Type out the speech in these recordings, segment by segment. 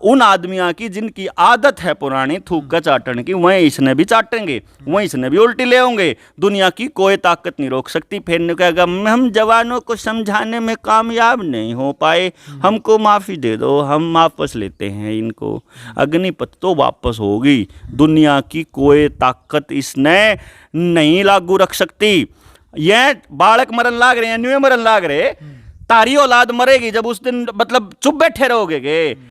उन आदमियों की जिनकी आदत है पुरानी थूक का चाटने की, वहीं इसने भी चाटेंगे, वहीं इसने भी उल्टी ले होंगे। दुनिया की कोई ताकत नहीं रोक सकती। फिर कहेगा हम जवानों को समझाने में कामयाब नहीं हो पाए, हमको माफ़ी दे दो, हम वापस लेते हैं इनको। अग्निपथ तो वापस होगी, दुनिया की कोई ताकत इसने नहीं लागू रख सकती। ये बालक मरन लाग रहे हैं, न्यू मरन लाग रहे, तारी औलाद मरेगी जब उस दिन मतलब चुप बैठे रहोगे।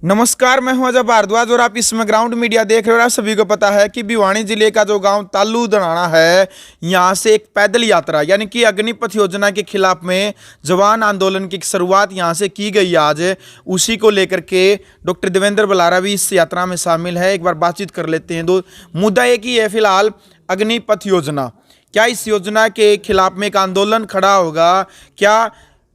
नमस्कार, मैं हूं अजय भारद्वाज और आप इसमें ग्राउंड मीडिया देख रहे हो। आप सभी को पता है कि भिवानी जिले का जो गांव तालू दनाना है, यहां से एक पैदल यात्रा यानी कि अग्निपथ योजना के खिलाफ में जवान आंदोलन की शुरुआत यहां से की गई आज। उसी को लेकर के डॉक्टर देवेंद्र बलारा भी इस यात्रा में शामिल है। एक बार बातचीत कर लेते हैं। दो मुद्दा एक ही है फिलहाल, अग्निपथ योजना। क्या इस योजना के खिलाफ में एक आंदोलन खड़ा होगा? क्या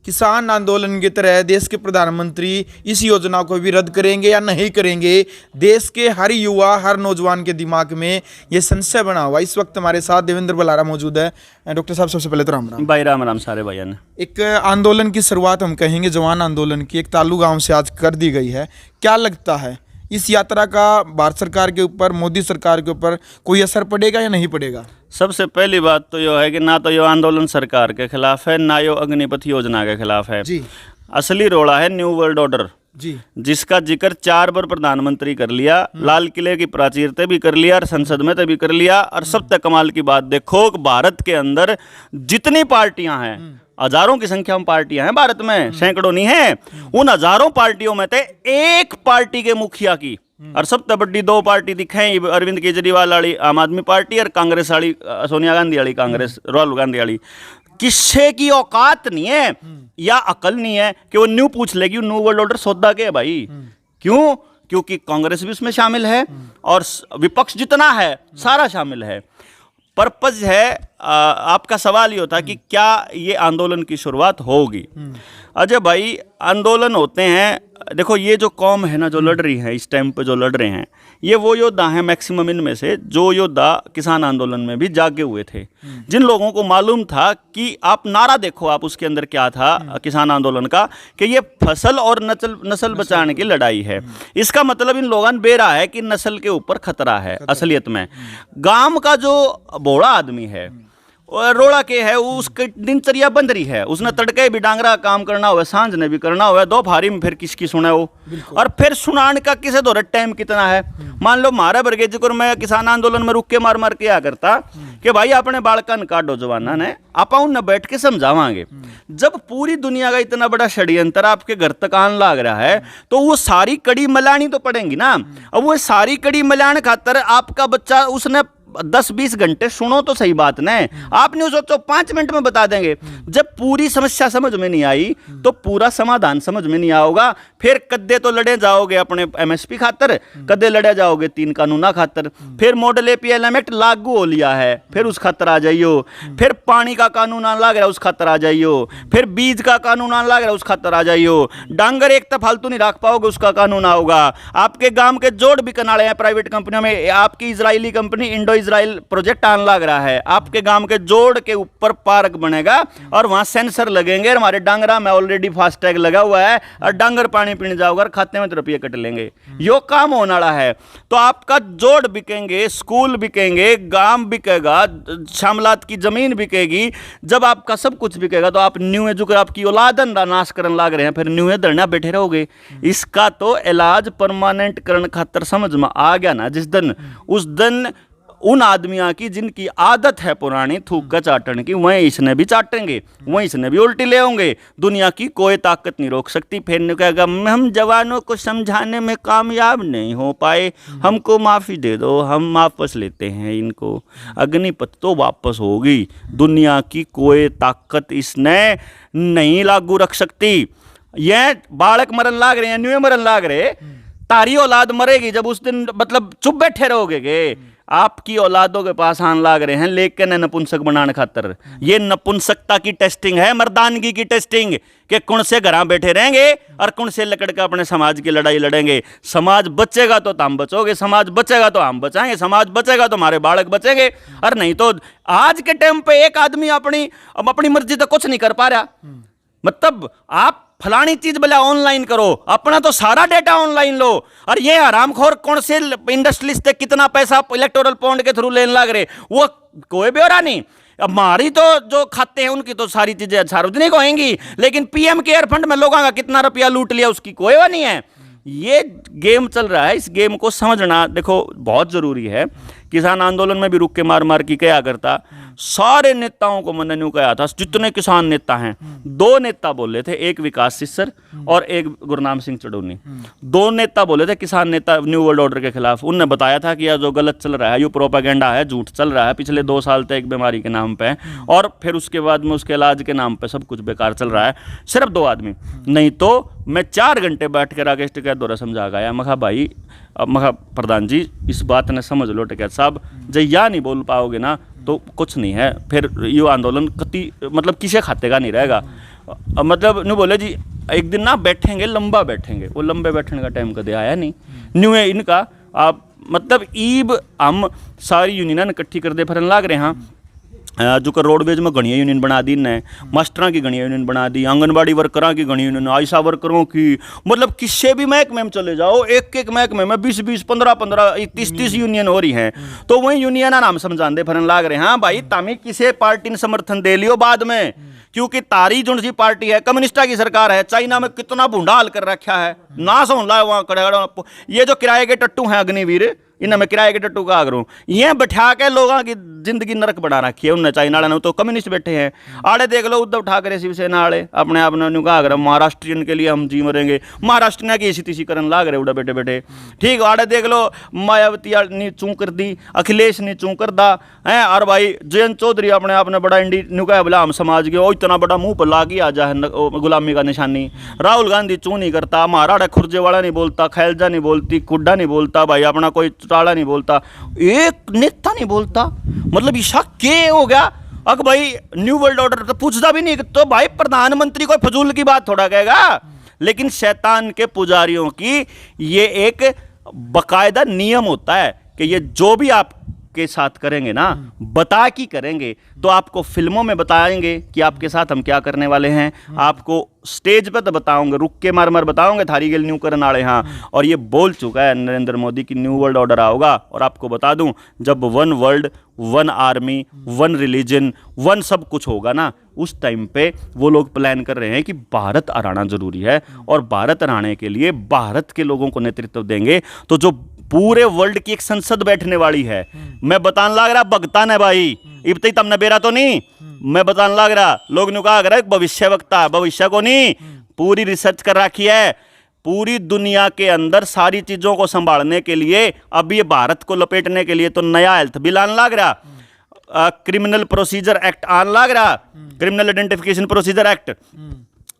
किसान आंदोलन की तरह देश के प्रधानमंत्री इस योजना को भी रद्द करेंगे या नहीं करेंगे? देश के हर युवा, हर नौजवान के दिमाग में ये संशय बना हुआ। इस वक्त हमारे साथ देवेंद्र बलारा मौजूद है। डॉक्टर साहब, सबसे पहले तो राम राम। भाई राम राम सारे भाइयों ने। एक आंदोलन की शुरुआत हम कहेंगे जवान आंदोलन की, एक तालू गाँव से आज कर दी गई है। क्या लगता है इस यात्रा का भारत सरकार के ऊपर, मोदी सरकार के ऊपर कोई असर पड़ेगा या नहीं पड़ेगा? सबसे पहली बात तो यह है कि ना तो यह आंदोलन सरकार के खिलाफ है, ना यह अग्निपथ योजना के खिलाफ है जी। असली रोड़ा है न्यू वर्ल्ड ऑर्डर जी, जिसका जिक्र 4 बार प्रधानमंत्री कर लिया, लाल किले की प्राचीर ते भी कर लिया और संसद में ते भी कर लिया। और सबसे कमाल की बात देखो, भारत के अंदर जितनी पार्टियां हैं, हजारों की संख्या में पार्टियां हैं भारत में, सैकड़ों नहीं है। उन हजारों पार्टियों में से एक पार्टी के मुखिया की, और सबसे बड़ी 2 पार्टी दिखाई, अरविंद केजरीवाल वाली आम आदमी पार्टी और कांग्रेस वाली सोनिया गांधी वाली कांग्रेस, राहुल गांधी वाली। किसी की औकात नहीं है या अकल नहीं है कि वो न्यू पूछ लेगी न्यू वर्ल्ड ऑर्डर सौदा के है भाई। क्यों? क्योंकि कांग्रेस भी उसमें शामिल है और विपक्ष जितना है सारा शामिल है। पर्पज है आपका सवाल ये होता है कि क्या ये आंदोलन की शुरुआत होगी? अजय भाई, आंदोलन होते हैं, देखो ये जो कौम है ना जो लड़ रही है इस टाइम पे, जो लड़ रहे हैं, ये वो योद्धा हैं मैक्सिमम इनमें से जो योद्धा किसान आंदोलन में भी जागे हुए थे। जिन लोगों को मालूम था कि आप नारा देखो, आप उसके अंदर क्या था किसान आंदोलन का, कि ये फसल और नस्ल बचाने की लड़ाई है। इसका मतलब इन लोगों ने बेरा है कि नस्ल के ऊपर खतरा है। असलियत में गांव का जो बूढ़ा आदमी है और रोड़ा के है, उसकी दिनचर्या बंद रही है। उसने तड़के भी डांगरा काम करना हुआ, सांझ ने भी करना हुआ, दोपहरी में फिर किसकी सुने हो, और फिर सुनाने का किसे दो टाइम कितना है। मान लो मारा बरगे जिक्र मैं किसान आंदोलन में रुक के मार मार के आ करता कि भाई अपने बालकन काटो जवाना ने, आप उन बैठ के समझावांगे। जब पूरी दुनिया का इतना बड़ा षड्यंत्र आपके घर तक आने लग रहा है तो वो सारी कड़ी मलानी तो पड़ेगी ना। अब वो सारी कड़ी मलाने खातर आपका बच्चा उसने 10-20 घंटे सुनो तो सही बात नहीं, आपने सोचो 5 मिनट में बता देंगे। जब पूरी समस्या समझ में नहीं आई तो पूरा समाधान समझ में नहीं आओगा। फिर कद्दे तो लड़े जाओगे अपने एमएसपी खातर, कद्दे लड़े जाओगे 3 कानूना खातर, फिर मॉडल एपीएलएम एक्ट लागू हो लिया है, फिर उस खातर आ जाइयो, फिर पानी का कानून आने लग रहा है उस खातर आ जाइयो, फिर बीज का कानून आने लग रहा है उस खातर आ जाइयो, डांगर एक तो फालतू नहीं रख पाओगे उसका कानून आओगा। आपके गांव के जोड़ भी कनाड़े हैं प्राइवेट कंपनियों में, आपकी Israeli company Indo Israel project आने लग रहा है, आपके गांव के जोड़ के ऊपर पार्क बनेगा और वहां सेंसर लगेंगे। हमारे डांगरा में ऑलरेडी फास्टैग लगा हुआ है और डांगर पानी पीने जाओगे और खाते में तो रुपये कट लेंगे। यो काम होने वाला है। तो आपका जोड़ बिकेंगे, स्कूल बिकेंगे, गांव बिकेगा, शामलात की जमीन बिकेगी। जब आपका सब कुछ बिकेगा तो आप न्यू एजुकर आपकी औलादन का नाश करने लग रहे हैं, फिर न्यू धरना बैठे रहोगे। इसका तो इलाज परमानेंट करने खातर समझ में आ गया ना जिस दिन, उस दिन उन आदमियों की जिनकी आदत है पुरानी थूक का चाटने की, वहीं इसने भी चाटेंगे, वहीं इसने भी उल्टी ले होंगे। दुनिया की कोई ताकत नहीं रोक सकती। फिर कहेगा हम जवानों को समझाने में कामयाब नहीं हो पाए, हमको माफ़ी दे दो, हम वापस लेते हैं इनको। अग्निपथ तो वापस होगी, दुनिया की कोई ताकत इसने नहीं लागू रख सकती। ये बालक मरन लाग रहे हैं, न्यू मरन लाग रहे, तारी औलाद मरेगी जब उस दिन मतलब चुप बैठे रहोगे। आपकी औलादों के पास आने लाग रहे हैं लेकिन नपुंसक बनाने खातर। ये नपुंसकता की टेस्टिंग है, मर्दानगी की टेस्टिंग, कि कौन से घर बैठे रहेंगे और कौन से लकड़ के अपने समाज की लड़ाई लड़ेंगे। समाज बचेगा तो हम बचोगे, समाज बचेगा तो हम बचाएंगे, समाज बचेगा तो हमारे बालक बचेंगे। और नहीं तो आज के टाइम पे एक आदमी अपनी मर्जी तो कुछ नहीं कर पा रहा। मतलब आप फलानी चीज भला ऑनलाइन करो, अपना तो सारा डेटा ऑनलाइन लो। और ये हरामखोर कौन से इंडस्ट्रीज से कितना पैसा इलेक्टोरल बॉन्ड के थ्रू लेने लग रहे, वो कोई ब्यौरा नहीं। अब हमारी तो जो खाते हैं उनकी तो सारी चीजें सार्वजनिक होंगी, लेकिन पीएम केयर फंड में लोगों का कितना रुपया लूट लिया उसकी कोई वो नहीं है। ये गेम चल रहा है, इस गेम को समझना देखो बहुत जरूरी है। किसान आंदोलन में भी रुक के मार मार की क्या करता, सारे नेताओं को मैंने यूं कहा था, जितने किसान नेता हैं, 2 नेता बोले थे, एक विकास सिस्सर और एक गुरनाम सिंह चढ़ूनी। 2 नेता बोले थे किसान नेता न्यू वर्ल्ड ऑर्डर के खिलाफ। उनने बताया था कि यह जो गलत चल रहा है ये प्रोपेगेंडा है, झूठ चल रहा है, पिछले 2 साल तक एक बीमारी के नाम पे और फिर उसके बाद में उसके इलाज के नाम पे सब कुछ बेकार चल रहा है। सिर्फ 2 आदमी, नहीं तो मैं 4 घंटे बैठ कर राकेश टिकैत द्वारा समझा गया। मखा भाई, मखा प्रधान जी इस बात ने समझ लो टिकैत साहब, जब या नहीं बोल पाओगे ना तो कुछ नहीं है, फिर ये आंदोलन कति मतलब किसे खाते का नहीं रहेगा। मतलब नहीं बोले जी एक दिन ना बैठेंगे, लंबा बैठेंगे, वो लंबे बैठने का टाइम कदे आया नहीं। न्यू है इनका आप मतलब ईब हम सारी यूनियन इकट्ठी कर दे फिर लाग रहे हैं। जो कर रोडवेज में घनी यूनियन बना दी ने, मास्टरों की घनी यूनियन बना दी, आंगनबाड़ी वर्करों की घनी यूनियन, आयशा वर्करों की, मतलब किसी भी महकमे में चले जाओ, एक महकमे में 20-20, 15-15, 30-30 यूनियन हो रही हैं। तो वही यूनियन नाम समझाते फिर लाग रहे हैं। हाँ भाई तामी किसी पार्टी ने समर्थन दे लियो बाद में, क्योंकि तारी जो सी पार्टी है कम्युनिस्टा की सरकार है, चाइना में कितना भूंडा हाल कर रखा है, नाश होने लगा वहाँ खड़े। ये जो किराए के टट्टू हैं अग्निवीर, इन्हें मैं किराए के टट्टू का करूँ, ये बैठा के लोगों की जिंदगी नरक बना रखी है उनने। चाइना वाले तो कम्युनिस्ट बैठे हैं। आड़े देख लो उद्धव ठाकरे शिवसेना वाले अपने आप ने कहा कर महाराष्ट्रियन के लिए हम जी मरेंगे, महाराष्ट्र की ऐसी करन लाग रहे उड़ा बैठे बैठे। ठीक, आड़े देख लो मायावती ने चूं कर दी, अखिलेश ने चूं कर दा है, और भाई जयंत चौधरी अपने आप ने बड़ा इंडी नुका बोला हम समाज के, वो इतना बड़ा मुंह पर लागी आ जा गुलामी का निशानी। राहुल गांधी चूं नहीं करता, महाराणा खुर्जे वाला नहीं बोलता, खैलजा नहीं बोलती, कुड्डा नहीं बोलता, भाई अपना कोई चौटाला नहीं बोलता, एक नेता नहीं बोलता। मतलब ईशा के हो गया। अगर भाई न्यू वर्ल्ड ऑर्डर तो पूछता भी नहीं, तो भाई प्रधानमंत्री कोई फजूल की बात थोड़ा कहेगा। लेकिन शैतान के पुजारियों की ये एक बकायदा नियम होता है कि ये जो भी आप के साथ करेंगे ना, बता की करेंगे, तो आपको फिल्मों में बताएंगे कि आपके साथ हम क्या करने वाले हैं, आपको स्टेज पे तो बताओगे, रुक के मार मार बताओगे थारी गेल न्यू करन आड़े। हाँ, और ये बोल चुका है नरेंद्र मोदी की न्यू वर्ल्ड ऑर्डर आओगा। और आपको बता दूं, जब 1 वर्ल्ड 1 आर्मी 1 रिलीजन 1 सब कुछ होगा ना, उस टाइम पे वो लोग प्लान कर रहे हैं कि भारत हराना जरूरी है, और भारत हराने के लिए भारत के लोगों को नेतृत्व देंगे। तो जो पूरे वर्ल्ड की एक संसद बैठने वाली है, मैं बताने लग रहा भगतान है भाई, इब्ती तमने बेरा तो नहीं, मैं बताने लग रहा लोग ने कहा अगर भविष्य वक्ता, भविष्य को नहीं, पूरी रिसर्च कर रखी है पूरी दुनिया के अंदर सारी चीजों को संभालने के लिए। अब ये भारत को लपेटने के लिए तो नया हेल्थ बिल आने लग रहा, क्रिमिनल प्रोसीजर एक्ट आने लग रहा, क्रिमिनल आइडेंटिफिकेशन प्रोसीजर एक्ट,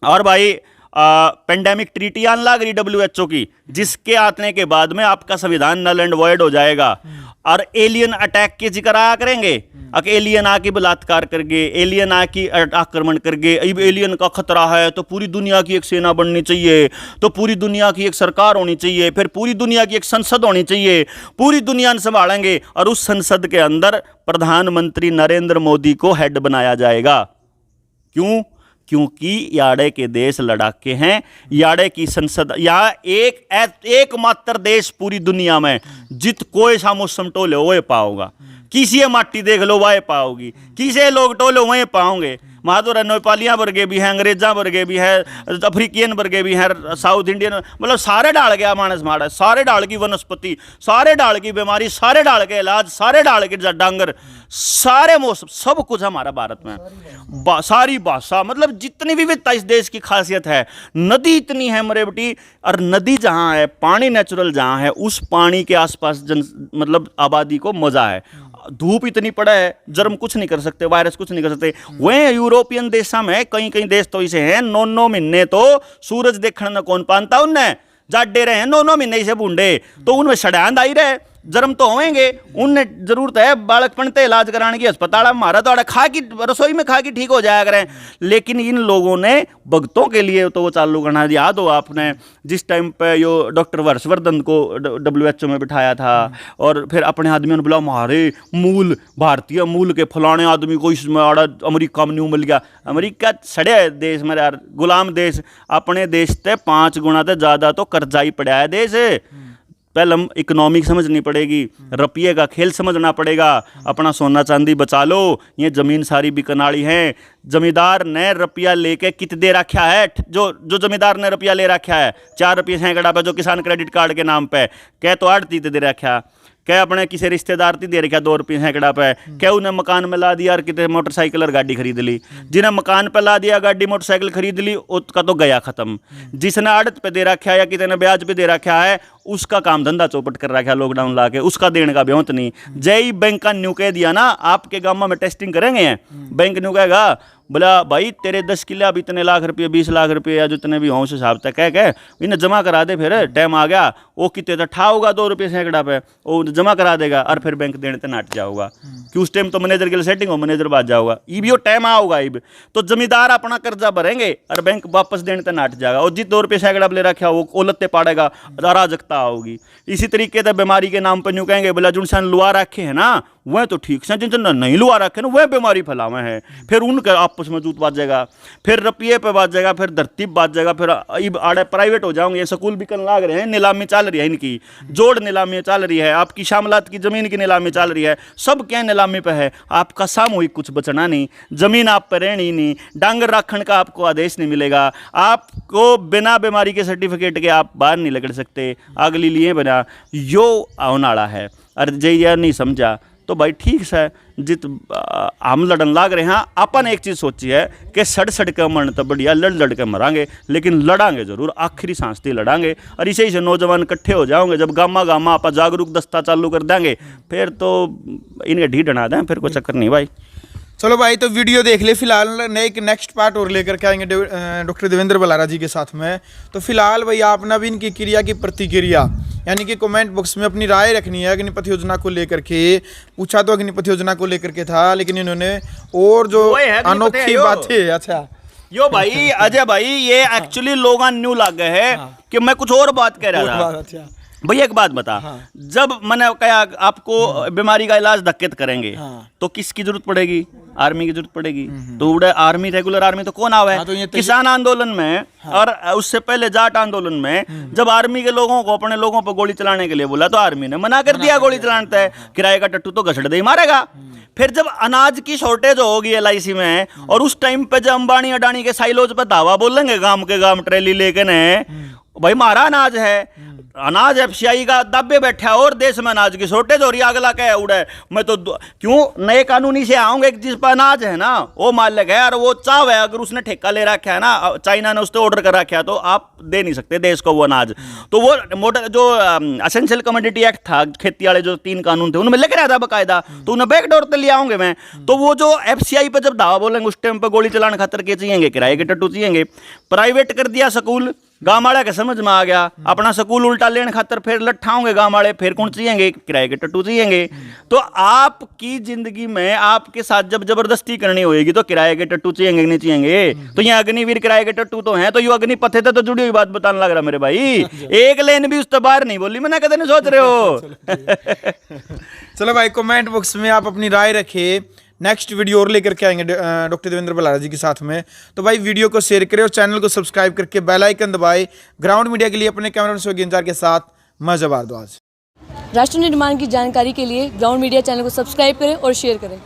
और भाई पेंडेमिक ट्रीटी आने लग रही WHO की, जिसके आने के बाद में आपका संविधान नल एंड वॉइड हो जाएगा। और एलियन अटैक के जिक्र आया करेंगे, अगर एलियन आके बलात्कार करके, एलियन आके आक्रमण करके, अब एलियन का खतरा है तो पूरी दुनिया की एक सेना बननी चाहिए, तो पूरी दुनिया की एक सरकार होनी चाहिए, फिर पूरी दुनिया की एक संसद होनी चाहिए, पूरी दुनिया संभालेंगे, और उस संसद के अंदर प्रधानमंत्री नरेंद्र मोदी को हेड बनाया जाएगा। क्यों? क्योंकि याडे के देश लड़ाके हैं, याडे की संसद, यहाँ एकमात्र देश पूरी दुनिया में जित कोई सामोसम टोले वही पाओगा, किसी माटी देख लो वही पाओगी, किसी लोग टोले वही पाओगे। महादुर नेपालियाँ वर्गे भी हैं, अंग्रेजा वर्गे भी है, अफ्रीकियन वर्गे भी हैं, साउथ इंडियन, मतलब सारे डाल गया मानस माड़ा, सारे डाल की वनस्पति, सारे डाल की बीमारी, सारे डाल के इलाज, सारे डाल के डांगर, सारे मौसम, सब कुछ हमारा भारत में, सारी भाषा, मतलब जितनी विविधता इस देश की खासियत है। नदी इतनी है मरे बेटी, और नदी जहाँ है, पानी नेचुरल जहाँ है, उस पानी के आसपास मतलब आबादी को मजा है। धूप इतनी पड़ा है, जर्म कुछ नहीं कर सकते, वायरस कुछ नहीं कर सकते। वह यूरोपियन देशों में कई कई देश तो इसे हैं 9 महीने तो सूरज देखने न कौन पानता, उनने जाडे रहे हैं 9 महीने से बूंदे, तो उनमें षड्यांद आई रहे। जन्म तो होंगे, उन्हें जरूरत है बालकपन ते इलाज कराने की, अस्पताल मारा तो खा की रसोई में खा की ठीक हो जाया करें। लेकिन इन लोगों ने भक्तों के लिए तो वो चालू करना, याद हो आपने जिस टाइम पे यो डॉक्टर हर्षवर्धन को WHO में बिठाया था और फिर अपने आदमियों ने बोला हमारे मूल भारतीय मूल के फलाने आदमी को इसमें आड़ा अमेरिका में नहीं मिल गया। अमेरिका सड़े देश में यार, गुलाम देश, अपने देश से 5 गुना से ज़्यादा तो कर्जा ही पड़ा है देश। पहले हम इकोनॉमिक समझनी पड़ेगी, रुपये का खेल समझना पड़ेगा, अपना सोना चांदी बचा लो, ये जमीन सारी बिकनाड़ी है। जमींदार ने रुपया लेके कित दे रखा है, जो जमींदार ने रुपया ले रखा है 4 रुपये सैकड़ा पे, जो किसान क्रेडिट कार्ड के नाम पे कह तो आड़ती दे रखा, क्या अपने किसी रिश्तेदार थी दे रखा 2 रुपये सैकड़ा पे, क्या उन्हें मकान में ला दिया और कितने मोटरसाइकिल और गाड़ी खरीद ली। जिन्हें मकान पे ला दिया, गाड़ी मोटरसाइकिल खरीद ली, उसका तो गया खत्म। जिसने आड़त पे दे रखा है या किसी ने ब्याज पे दे रखा है, उसका काम धंधा चौपट कर रखा है लॉकडाउन ला के, उसका देने का ब्योंत नहीं। जय बैंक का न्यू कह दिया ना, आपके गाँव में टेस्टिंग करेंगे, बैंक न्यू कहेगा बोला भाई तेरे 10 किले अब इतने लाख रुपये 20 लाख रुपये या जितने भी हों उस हिसाब से कह इन्हें जमा करा दे, फिर टाइम आ गया वो कितने ठा होगा 2 रुपये सैकड़ा पे वो जमा करा देगा और फिर बैंक देने तक नाट जाओगा कि उस टाइम तो मैनेजर के लिए सेटिंग हो, मैनेजर बात जाओगा इब टाइम आओगा। इब तो जमींदार अपना कर्जा भरेंगे और बैंक वापस देने तक नाट जाएगा, और जित 2 रुपये सैकड़ा ले रखा वो ओलते पाड़ेगा, अराजकता होगी। इसी तरीके से बीमारी के नाम पर न्यू कहेंगे बोला जिनसे लुआ रखे है ना वह तो ठीक से, जिनसे नहीं लुआ रखे ना वह बीमारी फैलावे हैं, फिर उनके आपस में जूत बात जाएगा, फिर रुपये पे बात जाएगा, फिर धरती बात जाएगा, फिर अब आड़े प्राइवेट हो जाओगे। स्कूल बिकन लाग रहे हैं, नीलामी चल रही है, इनकी जोड़ नीलामी चल रही है, आपकी शामलात की जमीन की नीलामी चल रही है, सब क्या नीलामी पे है। आपका सामूहिक कुछ बचना नहीं, जमीन आप पर रहनी नहीं, डांगर राखण का आपको आदेश नहीं मिलेगा, आपको बिना बीमारी के सर्टिफिकेट के आप बाहर नहीं निकल सकते, अगली लिए बना यो आउनाड़ा है। और जे यह नहीं समझा तो भाई ठीक है, जित हम लड़न लाग रहे हैं, अपन एक चीज़ सोची है कि सड़ के मरने तो बढ़िया लड़ के मरांगे, लेकिन लड़ांगे जरूर, आखिरी सांस तक लड़ांगे। और इसे से नौजवान इकट्ठे हो जाओगे, जब गामा आप जागरूक दस्ता चालू कर देंगे, फिर तो इनके ढी डना दें, फिर कोई चक्कर नहीं भाई। चलो भाई, तो वीडियो देख ले। फिलहाल एक नेक्स्ट पार्ट और लेकर के आएंगे डॉक्टर देवेंद्र बलारा जी के साथ में। तो फिलहाल भाई आपने भी इनकी क्रिया की प्रतिक्रिया यानी कि कमेंट बॉक्स में अपनी राय रखनी है। अग्निपथ योजना को लेकर के पूछा तो अग्निपथ योजना को लेकर के था, लेकिन इन्होंने और जो अनोखी बातें, अच्छा यो भाई अजय भाई ये एक्चुअली लोग न्यू लग गए है कि मैं कुछ और बात कह रहा था। अच्छा भैया एक बात बता, जब मैंने कहा आपको बीमारी का इलाज धक्के करेंगे तो किसकी जरूरत पड़ेगी? आर्मी की जरूरत पड़ेगी। तो उड़े आर्मी, रेगुलर आर्मी तो कौन आवे? तो किसान आंदोलन में और उससे पहले जाट आंदोलन में जब आर्मी के लोगों को अपने लोगों पर गोली चलाने के लिए बोला तो आर्मी ने मना कर दिया गोली चलाने है, किराए का टट्टू तो घसड़ दे ही मारेगा। फिर जब अनाज की शॉर्टेज होगी LIC में, और उस टाइम पे जब अंबानी अडानी के साइलोज पे दावा बोलेंगे गांव के गांव ट्रेली लेके ने भाई मारा अनाज है, अनाज FCI का दबे बैठा और देश में अनाज की शॉर्टेज हो रही है, अगला क्या उड़े मैं तो क्यों नए कानूनी से आऊंगे जिस पर अनाज है ना वो मालिक है और वो चाव है, अगर उसने ठेका ले रखा है ना, चाइना ने उससे ऑर्डर कर रखा है तो आप दे नहीं सकते देश को वो अनाज। तो वो मोटर जो एसेंशियल कमोडिटी एक्ट था, खेती वाले जो 3 कानून थे उनमें लेकर आया था बाकायदा, तो उन्हें बैकडोर पे ले आऊंगे मैं। तो वो जो FCI पे जब दावा बोलेंगे उस टाइम पे गोली चलाने खातर के चाहिए, किराए के टट्टू चाहिए। प्राइवेट कर दिया स्कूल, गाँव वाले के समझ में आ गया, अपना स्कूल उल्टा लेने खातर फिर लट्ठाओगे गाँव वाले, फिर कौन चाहिए? किराए के टट्टू चाहिए। तो आपकी जिंदगी में आपके साथ जब जबरदस्ती करनी होगी तो किराए के टट्टू चाहिए नहीं चाहिए? तो ये अग्निवीर किराए के टट्टू तो हैं, तो ये अग्निपथ है तो जुड़ी हुई बात बताने लग रहा मेरे भाई। एक लेन भी उस तो बाहर नहीं बोली, मैंने कदे नहीं सोच रहे हो। चलो भाई, कमेंट बॉक्स में आप अपनी राय रखिए। नेक्स्ट वीडियो और लेकर के आएंगे डॉक्टर देवेंद्र बलारा जी के साथ में। तो भाई वीडियो को शेयर करें और चैनल को सब्सक्राइब करके बेल आइकन दबाएं। ग्राउंड मीडिया के लिए अपने कैमरा सोगिंजार के साथ मैं जवार द्वाज। राष्ट्र निर्माण की जानकारी के लिए ग्राउंड मीडिया चैनल को सब्सक्राइब करें और शेयर करें।